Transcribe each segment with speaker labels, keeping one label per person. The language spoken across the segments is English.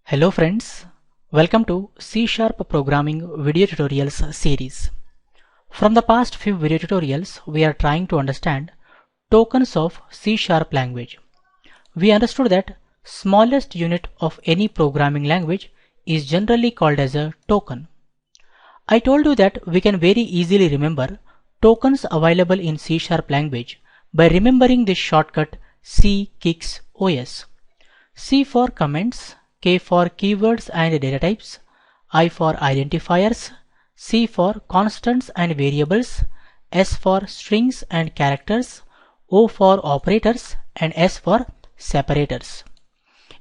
Speaker 1: Hello friends, welcome to C# programming video tutorials series. From the past few video tutorials, we are trying to understand tokens of C# language. We understood that smallest unit of any programming language is generally called as a token. I told you that we can very easily remember tokens available in C# language by remembering this shortcut C kicks OS. C for comments, K for keywords and data types, I for identifiers, C for constants and variables, S for strings and characters, O for operators, and S for separators.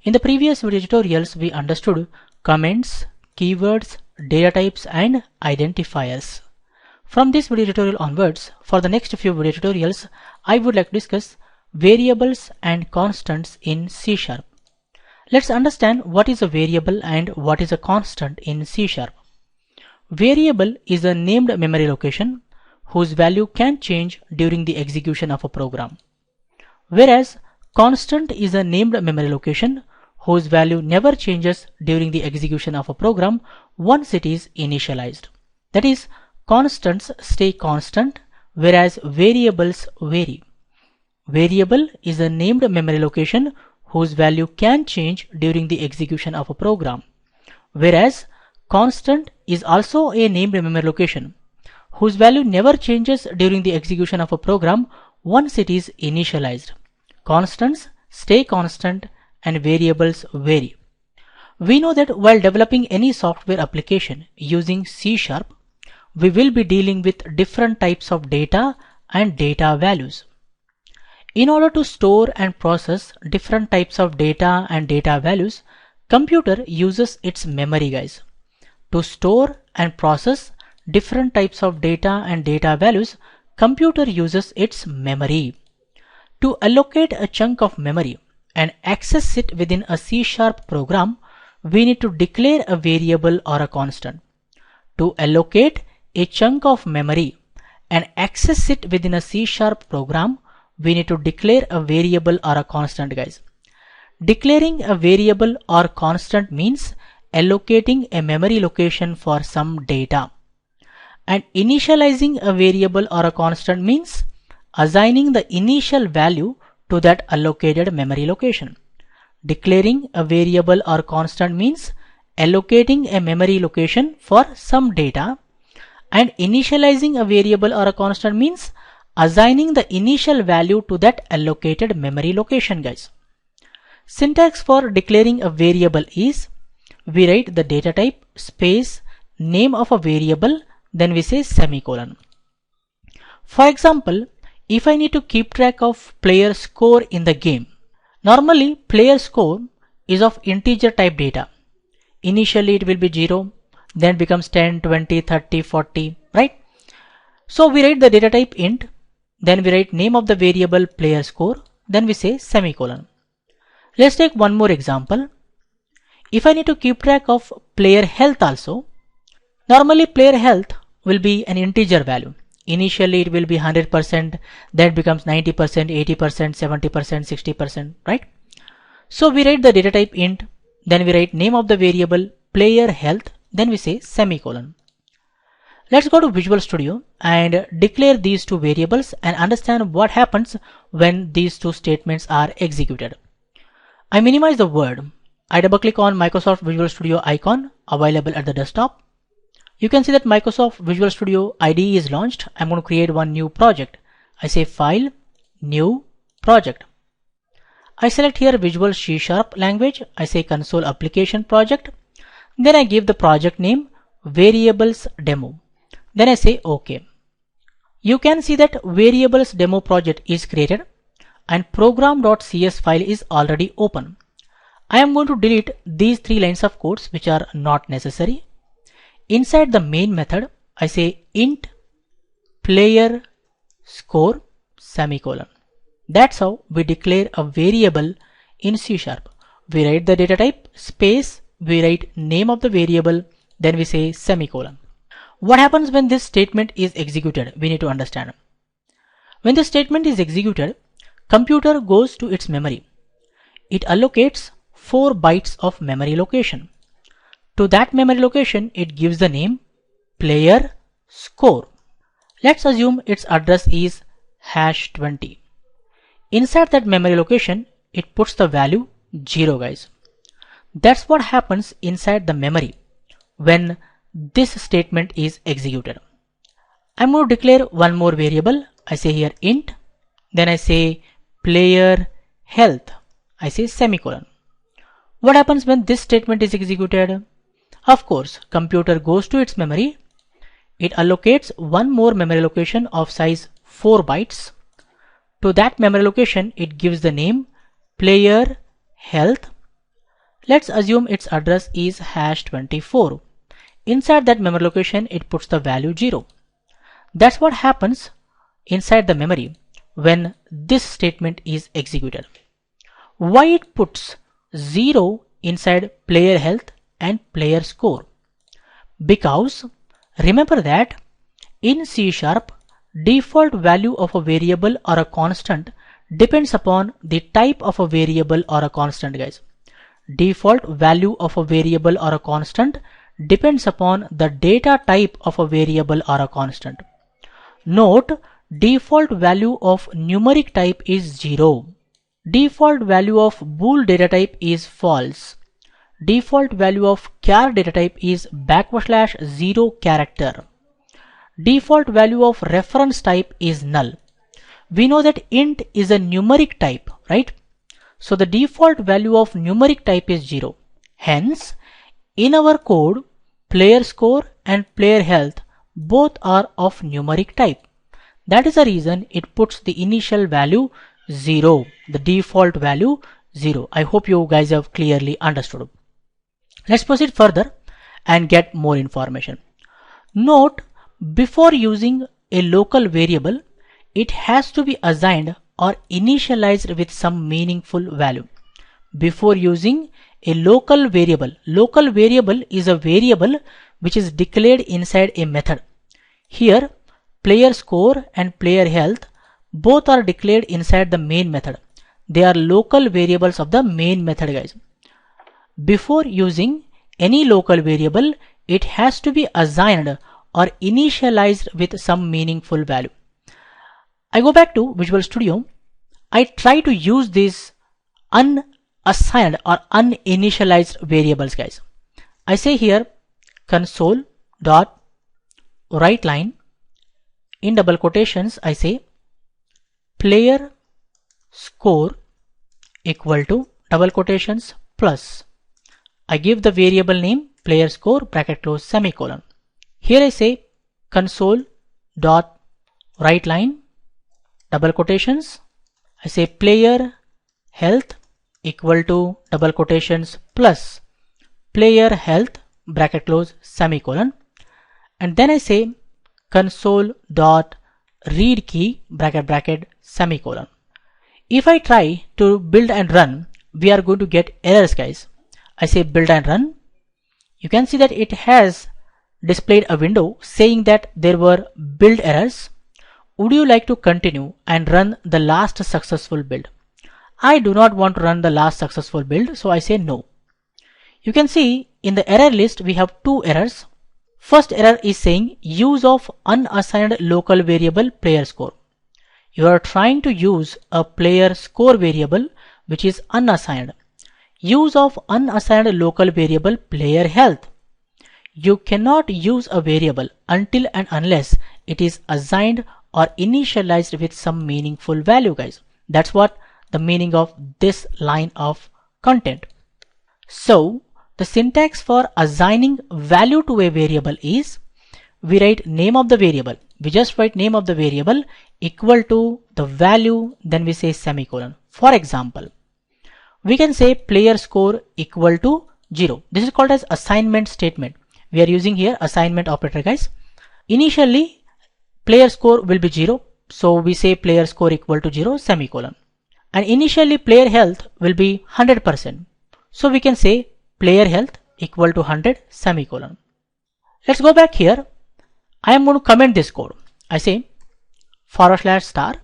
Speaker 1: In the previous video tutorials, we understood comments, keywords, data types, and identifiers. From this video tutorial onwards, for the next few video tutorials, I would like to discuss variables and constants in C#. Let's understand what is a variable and what is a constant in C#. Variable is a named memory location whose value can change during the execution of a program, whereas constant is a named memory location whose value never changes during the execution of a program once it is initialized. That is, constants stay constant whereas variables vary. Variable is a named memory location whose value can change during the execution of a program, whereas constant is also a named memory location whose value never changes during the execution of a program once it is initialized. Constants stay constant and variables vary. We know that while developing any software application using C#, we will be dealing with different types of data and data values. In order to store and process different types of data and data values, computer uses its memory, guys. To store and process different types of data and data values, computer uses its memory. To allocate a chunk of memory and access it within a C# program, we need to declare a variable or a constant. To allocate a chunk of memory and access it within a C# program, we need to declare a variable or a constant, guys. Declaring a variable or constant means allocating a memory location for some data. And initializing a variable or a constant means assigning the initial value to that allocated memory location. Declaring a variable or constant means allocating a memory location for some data, and initializing a variable or a constant means assigning the initial value to that allocated memory location, guys. Syntax for declaring a variable is we write the data type space name of a variable, then we say semicolon. For example, if I need to keep track of player score in the game, normally player score is of integer type data. Initially it will be 0, then becomes 10, 20, 30, 40, right? So we write the data type int, then we write name of the variable player score, then we say semicolon. Let's take one more example. If I need to keep track of player health also, normally player health will be an integer value. Initially it will be 100%, then it becomes 90%, 80%, 70%, 60%, right? So we write the data type int, then we write name of the variable player health, then we say semicolon. Let's go to Visual Studio and declare these two variables and understand what happens when these two statements are executed. I minimize the word. I double click on Microsoft Visual Studio icon available at the desktop. You can see that Microsoft Visual Studio IDE is launched. I'm going to create one new project. I say File, New, Project. I select here Visual C# language. I say Console Application Project. Then I give the project name Variables Demo. Then I say OK. You can see that variables demo project is created and program.cs file is already open. I am going to delete these 3 lines of codes which are not necessary. Inside the main method, I say int player score semicolon. That's how we declare a variable in C#. We write the data type space, we write name of the variable, then we say semicolon. What happens when this statement is executed? We need to understand. When the statement is executed, computer goes to its memory. It allocates 4 bytes of memory location. To that memory location, it gives the name player score. Let's assume its address is #20. Inside that memory location, it puts the value 0, guys. That's what happens inside the memory when this statement is executed. I'm going to declare one more variable. I say here int, then I say player health, I say semicolon. What happens when this statement is executed? Of course, computer goes to its memory. It allocates one more memory location of size 4 bytes. To that memory location, it gives the name player health. Let's assume its address is #24. Inside that memory location, it puts the value 0. That's what happens inside the memory when this statement is executed. Why it puts 0 inside player health and player score? Because remember that in C#, default value of a variable or a constant depends upon the type of a variable or a constant, guys. Default value of a variable or a constant depends upon the data type of a variable or a constant. Note, default value of numeric type is 0. Default value of bool data type is false. Default value of char data type is \0 character. Default value of reference type is null. We know that int is a numeric type, right? So the default value of numeric type is 0. Hence, in our code, player score and player health both are of numeric type. That is the reason it puts the initial value 0, the default value 0. I hope you guys have clearly understood. Let's proceed further and get more information. Note, before using a local variable, it has to be assigned or initialized with some meaningful value. Before using a local variable is a variable which is declared inside a method. Here, player score and player health both are declared inside the main method. They are local variables of the main method, guys. Before using any local variable, it has to be assigned or initialized with some meaningful value. I go back to Visual Studio. I try to use these unassigned or uninitialized variables, guys. I say here console dot write line, in double quotations I say player score equal to double quotations plus, I give the variable name player score bracket close semicolon. Here I say console dot write line, double quotations, I say player health equal to double quotations plus player health bracket close semicolon, and then I say console dot read key bracket semicolon. If I try to build and run, we are going to get errors, guys. I say build and run. You can see that it has displayed a window saying that there were build errors. Would you like to continue and run the last successful build? I do not want to run the last successful build, so I say no. You can see in the error list we have two errors. First error is saying use of unassigned local variable player score. You are trying to use a player score variable which is unassigned. Use of unassigned local variable player health. You cannot use a variable until and unless it is assigned or initialized with some meaningful value, guys. That's what the meaning of this line of content. So the syntax for assigning value to a variable is, we write name of the variable. We just write name of the variable equal to the value, then we say semicolon. For example, we can say player score equal to 0. This is called as assignment statement. We are using here assignment operator, guys. Initially, player score will be 0. So we say player score equal to 0 semicolon. And initially player health will be 100%. So we can say player health equal to 100 semicolon. Let's go back here. I am going to comment this code. I say /*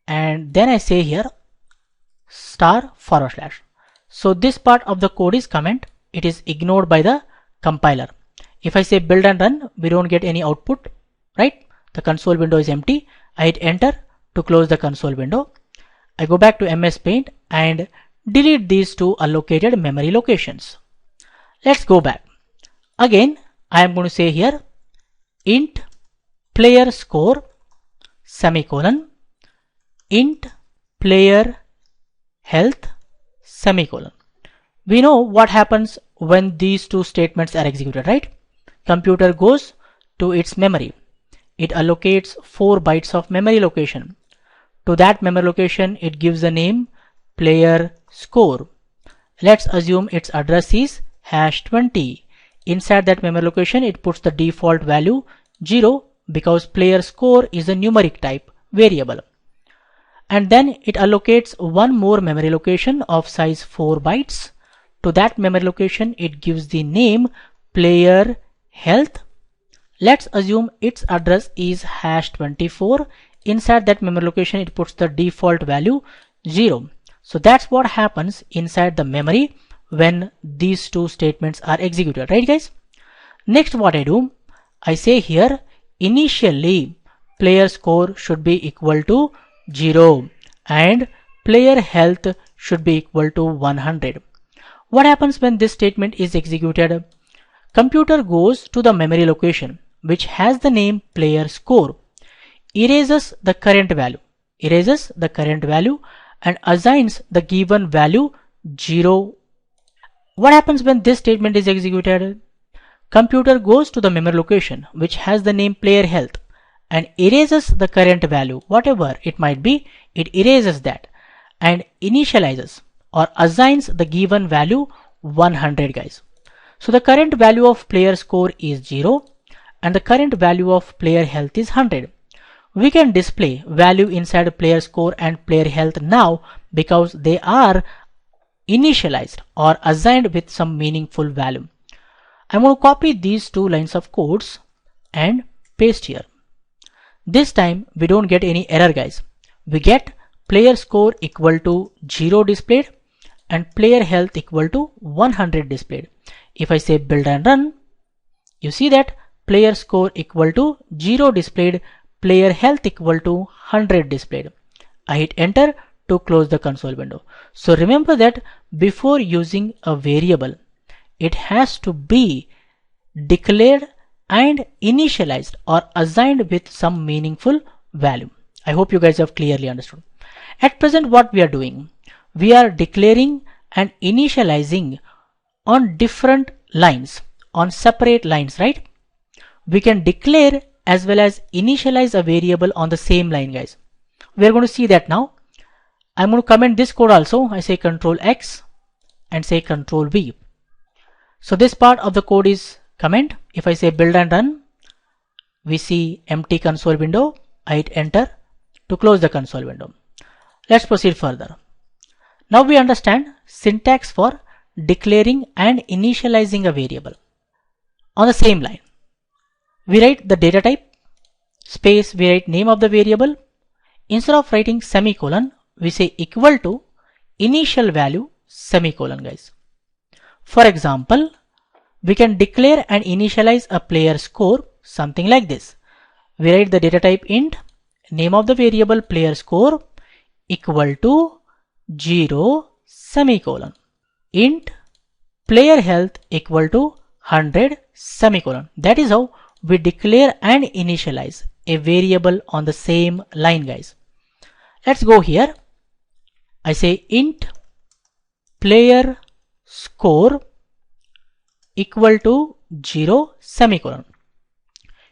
Speaker 1: and then I say here */. So this part of the code is comment. It is ignored by the compiler. If I say build and run, we don't get any output, right? The console window is empty. I hit enter to close the console window. I go back to MS Paint and delete these two allocated memory locations. Let's go back. Again, I am going to say here int player score semicolon int player health semicolon. We know what happens when these two statements are executed, right? Computer goes to its memory. It allocates 4 bytes of memory location. To that memory location, it gives the name player score. Let's assume its address is #20. Inside that memory location, it puts the default value 0 because player score is a numeric type variable. And then it allocates one more memory location of size 4 bytes. To that memory location, it gives the name player health. Let's assume its address is #24. Inside that memory location, it puts the default value 0. So that's what happens inside the memory when these two statements are executed, right guys? Next, what I do, I say here initially player score should be equal to 0 and player health should be equal to 100. What happens when this statement is executed? Computer goes to the memory location which has the name player score, erases the current value and assigns the given value 0. What happens when this statement is executed? Computer goes to the memory location which has the name player health and erases the current value, whatever it might be, it erases that and initializes or assigns the given value 100, guys. So the current value of player score is 0 and the current value of player health is 100. We can display value inside player score and player health now because they are initialized or assigned with some meaningful value. I'm going to copy these two lines of codes and paste here. This time we don't get any error, guys. We get player score equal to 0 displayed and player health equal to 100 displayed. If I say build and run, you see that player score equal to 0 displayed, player health equal to 100 displayed. I hit enter to close the console window. So remember that before using a variable, it has to be declared and initialized or assigned with some meaningful value. I hope you guys have clearly understood. At present, what we are doing, we are declaring and initializing on different lines, on separate lines, right? We can declare as well as initialize a variable on the same line, guys. We are going to see that now. I'm going to comment this code also. I say Control X and say Control V. So this part of the code is comment. If I say build and run, we see empty console window. I hit enter to close the console window. Let's proceed further. Now we understand syntax for declaring and initializing a variable. On the same line, we write the data type, space, we write name of the variable. Instead of writing semicolon, we say equal to initial value semicolon, guys. For example, we can declare and initialize a player score something like this. We write the data type int, name of the variable player score equal to 0 semicolon, int player health equal to 100 semicolon. That is how we declare and initialize a variable on the same line, guys. Let's go here. I say int player score equal to 0 semicolon.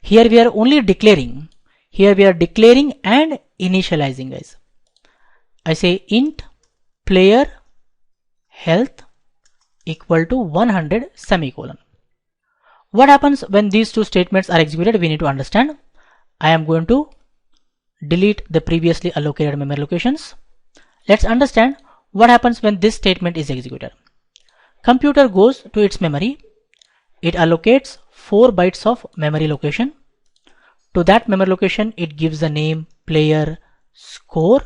Speaker 1: Here we are only declaring. Here we are declaring and initializing, guys. I say int player health equal to 100 semicolon. What happens when these two statements are executed? We need to understand. I am going to delete the previously allocated memory locations. Let's understand what happens when this statement is executed. Computer goes to its memory. It allocates 4 bytes of memory location. To that memory location, it gives the name player score.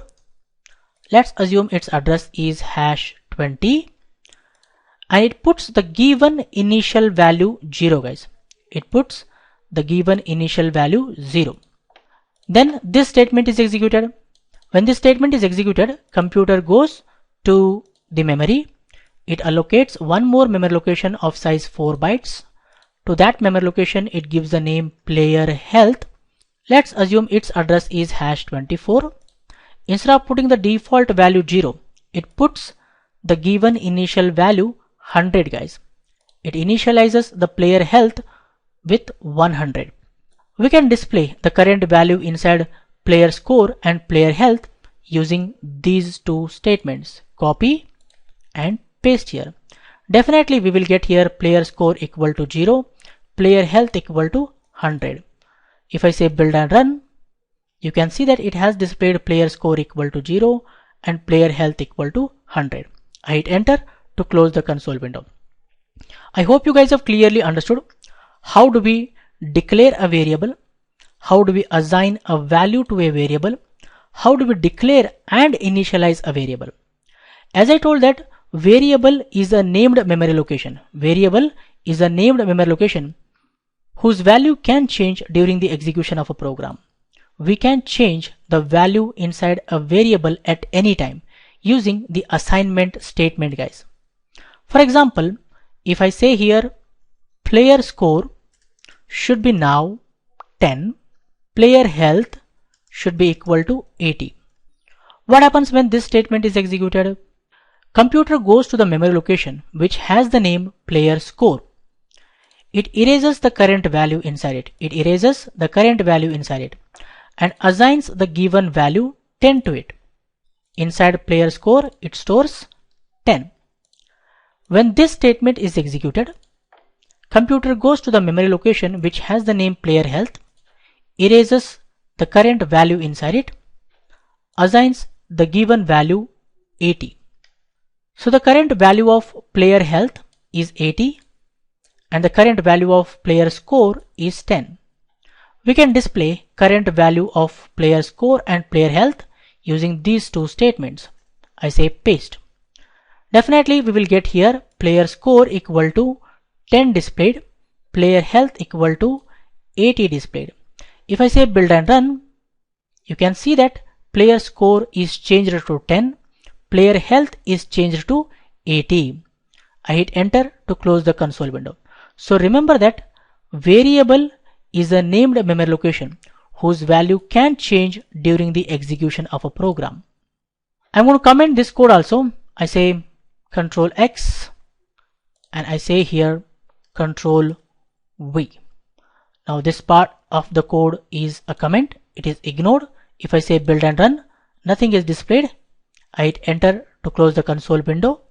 Speaker 1: Let's assume its address is #20. and it puts the given initial value 0 guys. It puts the given initial value 0. Then this statement is executed. When this statement is executed, computer goes to the memory. It allocates one more memory location of size 4 bytes. To that memory location, it gives the name player health. Let's assume its address is #24. Instead of putting the default value 0, it puts the given initial value 100 guys. It initializes the player health with 100. We can display the current value inside player score and player health using these two statements, copy and paste here. Definitely we will get here player score equal to 0, player health equal to 100. If I say build and run, you can see that it has displayed player score equal to 0 and player health equal to 100. I hit enter to close the console window. I hope you guys have clearly understood how do we declare a variable, how do we assign a value to a variable, how do we declare and initialize a variable. As I told that variable is a named memory location. Variable is a named memory location whose value can change during the execution of a program. We can change the value inside a variable at any time using the assignment statement guys. For example, if I say here player score should be now 10, player health should be equal to 80. What happens when this statement is executed? Computer goes to the memory location which has the name player score. It erases the current value inside it. It erases the current value inside it and assigns the given value 10 to it. Inside player score, it stores 10. When this statement is executed, computer goes to the memory location which has the name player health, erases the current value inside it, assigns the given value 80. So the current value of player health is 80 and the current value of player score is 10. We can display current value of player score and player health using these two statements. I say paste. Definitely we will get here player score equal to 10 displayed, player health equal to 80 displayed. If I say build and run, you can see that player score is changed to 10, player health is changed to 80. I hit enter to close the console window. So remember that variable is a named memory location whose value can change during the execution of a program. I'm going to comment this code also. I say Control X and I say here Control V. Now this part of the code is a comment. It is ignored. If I say build and run, nothing is displayed. I hit enter to close the console window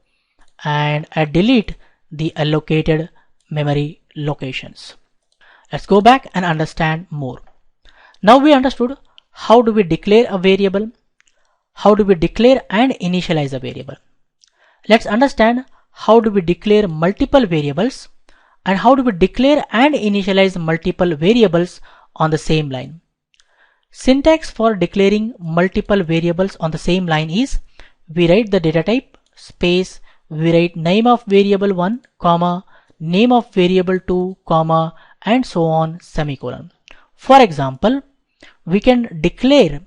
Speaker 1: and I delete the allocated memory locations. Let's go back and understand more. Now we understood how do we declare a variable, how do we declare and initialize a variable. Let's understand how do we declare multiple variables and how do we declare and initialize multiple variables on the same line. Syntax for declaring multiple variables on the same line is we write the data type space, we write name of variable 1 comma name of variable 2 comma and so on semicolon. For example, we can declare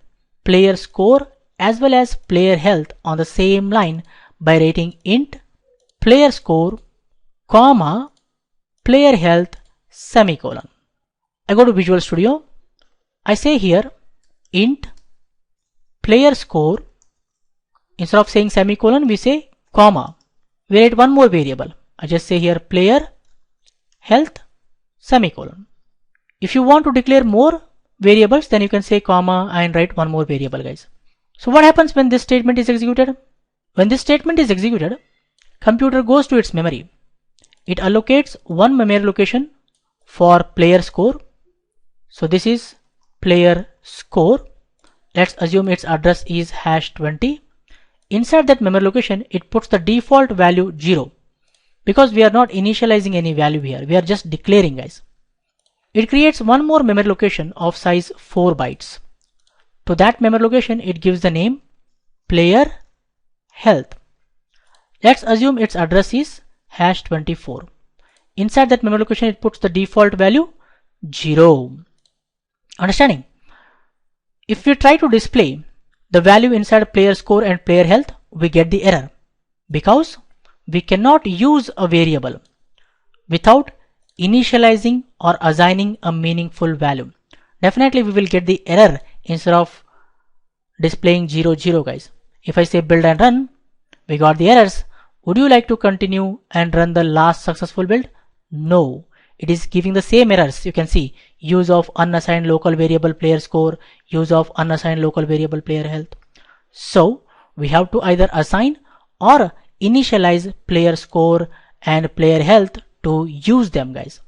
Speaker 1: player score as well as player health on the same line by writing int player score comma player health semicolon. I go to Visual Studio. I say here int player score. Instead of saying semicolon, we say comma. We write one more variable. I just say here player health semicolon. If you want to declare more variables, then you can say comma and write one more variable guys. So what happens when this statement is executed? When this statement is executed, computer goes to its memory. It allocates one memory location for player score. So this is player score. Let's assume its address is #20. Inside that memory location, it puts the default value 0 because we are not initializing any value here. We are just declaring guys. It creates one more memory location of size 4 bytes. To that memory location, it gives the name player health. Let's assume its address is hash 24. Inside that memory location, it puts the default value 0. Understanding? If we try to display the value inside player score and player health, we get the error because we cannot use a variable without initializing or assigning a meaningful value. Definitely we will get the error instead of displaying 0 0 guys. If I say build and run, we got the errors. Would you like to continue and run the last successful build? No, it is giving the same errors. You can see use of unassigned local variable player score, use of unassigned local variable player health. So we have to either assign or initialize player score and player health to use them guys.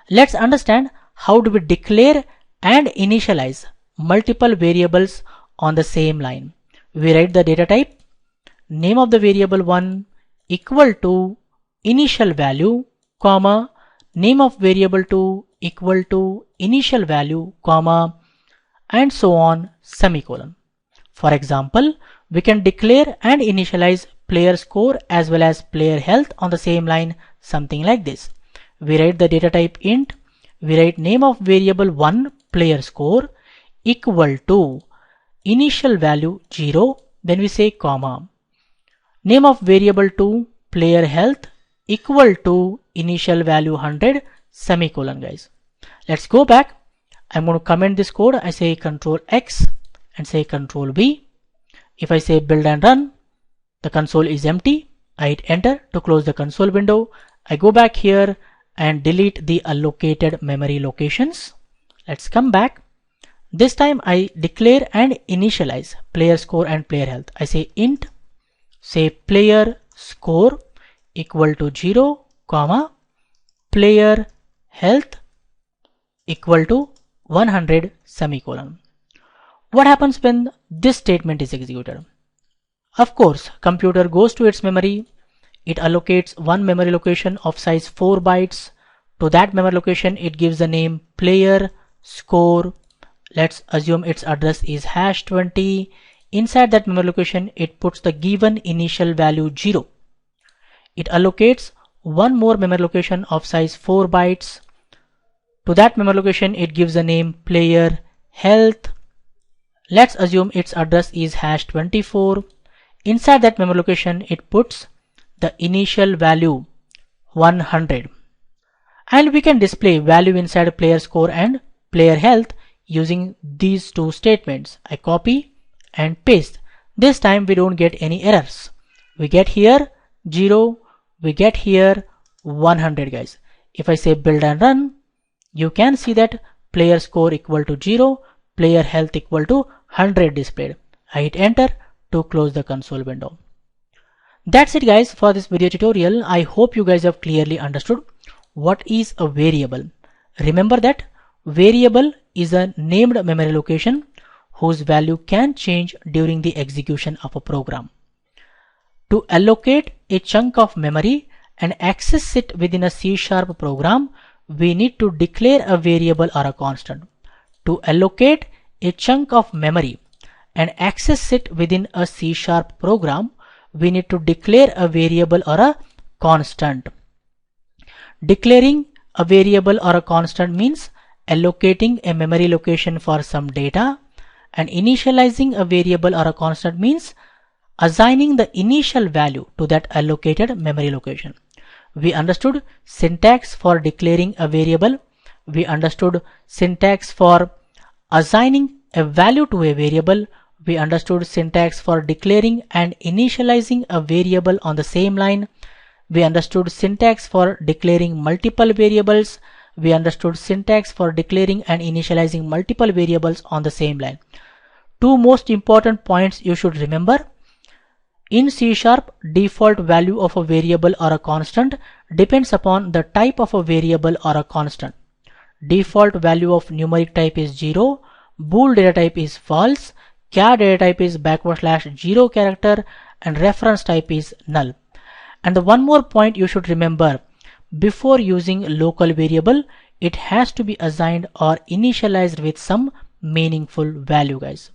Speaker 1: Let's understand how do we declare and initialize multiple variables on the same line. We write the data type, name of the variable 1 equal to initial value, comma, name of variable 2 equal to initial value, comma, and so on, semicolon. For example, we can declare and initialize player score as well as player health on the same line, something like this. We write the data type int, we write name of variable 1 player score equal to initial value 0, then we say comma, name of variable 2 player health equal to initial value 100, semicolon guys. Let's go back. I'm going to comment this code. I say Control X and say Control V. If I say build and run, the console is empty. I hit enter to close the console window. I go back here and delete the allocated memory locations. Let's come back. This time I declare and initialize player score and player health. I say int, say player score equal to 0, comma, player health equal to 100, semicolon. What happens when this statement is executed? Of course, computer goes to its memory. It allocates one memory location of size 4 bytes. To that memory location, it gives the name player score. Let's assume its address is hash 20. Inside that memory location, it puts the given initial value 0. It allocates one more memory location of size 4 bytes. To that memory location, it gives the name player health. Let's assume its address is hash 24. Inside that memory location, it puts the initial value 100. And we can display value inside player score and player health using these two statements. I copy and paste. This time we don't get any errors. We get here 0, we get here 100 guys. If I say build and run, you can see that player score equal to 0, player health equal to 100 displayed. I hit enter to close the console window. That's it guys for this video tutorial. I hope you guys have clearly understood what is a variable. Remember that variable is a named memory location whose value can change during the execution of a program. To allocate a chunk of memory and access it within a C# program, we need to declare a variable or a constant. To allocate a chunk of memory and access it within a C# program, we need to declare a variable or a constant. Declaring a variable or a constant means allocating a memory location for some data, and initializing a variable or a constant means assigning the initial value to that allocated memory location. We understood syntax for declaring a variable. We understood syntax for assigning a value to a variable. We understood syntax for declaring and initializing a variable on the same line. We understood syntax for declaring multiple variables. We understood syntax for declaring and initializing multiple variables on the same line. Two most important points you should remember. In C#, default value of a variable or a constant depends upon the type of a variable or a constant. Default value of numeric type is 0, bool data type is false, char data type is /0 character, and reference type is null. And the one more point you should remember, before using local variable, it has to be assigned or initialized with some meaningful value guys.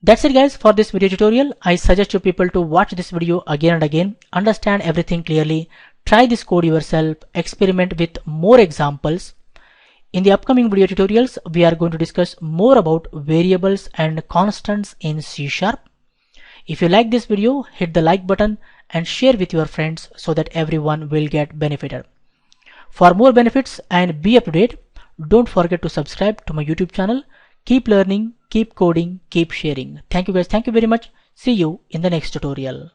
Speaker 1: That's it guys for this video tutorial. I suggest you people to watch this video again and again, understand everything clearly, Try this code yourself, experiment with more examples. In the upcoming video tutorials, we are going to discuss more about variables and constants in C#. If you like this video, hit the like button and share with your friends so that everyone will get benefited. For more benefits and be up to date, don't forget to subscribe to my YouTube channel. Keep learning, keep coding, keep sharing. Thank you guys. Thank you very much. See you in the next tutorial.